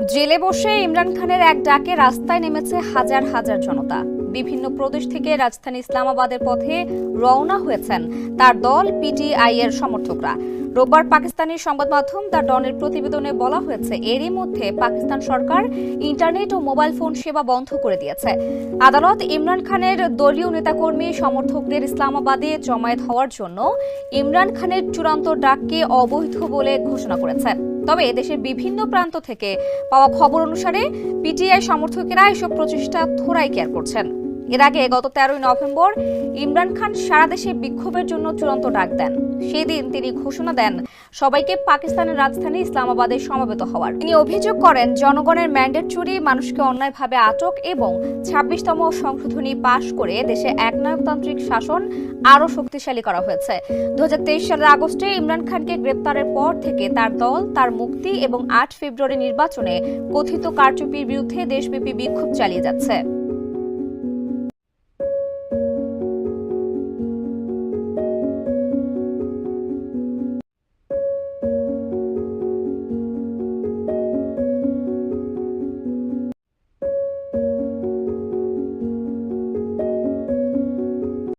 জেলে বসে ইমরান খানের এক ডাকে রাস্তায় নেমেছে হাজার হাজার জনতা। বিভিন্ন প্রদেশ থেকে রাজধানী ইসলামাবাদের পথে রওনা হয়েছেন তার দল পিটিআই এর সমর্থকরা। রোববার পাকিস্তানি সংবাদ মাধ্যম দ্য ডনের প্রতিবেদনে বলা হয়েছে, এরই মধ্যে পাকিস্তান সরকার ইন্টারনেট ও মোবাইল ফোন সেবা বন্ধ করে দিয়েছে। আদালত ইমরান খানের দলীয় নেতাকর্মী সমর্থকদের ইসলামাবাদে জমায়েত হওয়ার জন্য ইমরান খানের চূড়ান্ত ডাককে অবৈধ বলে ঘোষণা করেছে। তবে দেশের বিভিন্ন প্রান্ত থেকে পাওয়া খবর অনুসারে পিটিআই সমর্থকেরা এসব প্রচেষ্টা থোড়াই কেয়ার করছেন। এর আগে গত 13 নভেম্বর ইমরান খান সারা দেশে বিক্ষোভের জন্য চূড়ান্ত ডাক দেন। সেদিন তিনি ঘোষণা দেন সবাইকে পাকিস্তানের রাজধানী ইসলামাবাদে সমবেত হওয়ার। তিনি অভিযোগ করেন, জনগণের ম্যান্ডেট চুরি, মানুষকে অন্যায়ভাবে আটক এবং 26তম সংশোধনী পাশ করে দেশে একনায়কতান্ত্রিক শাসন আরও শক্তিশালী করা হয়েছে। 2023 সালের আগস্টে ইমরান খানকে গ্রেপ্তারের পর থেকে তার দল তার মুক্তি এবং 8 ফেব্রুয়ারি নির্বাচনে কথিত কারচুপির বিরুদ্ধে দেশব্যাপী বিক্ষোভ চালিয়ে যাচ্ছে।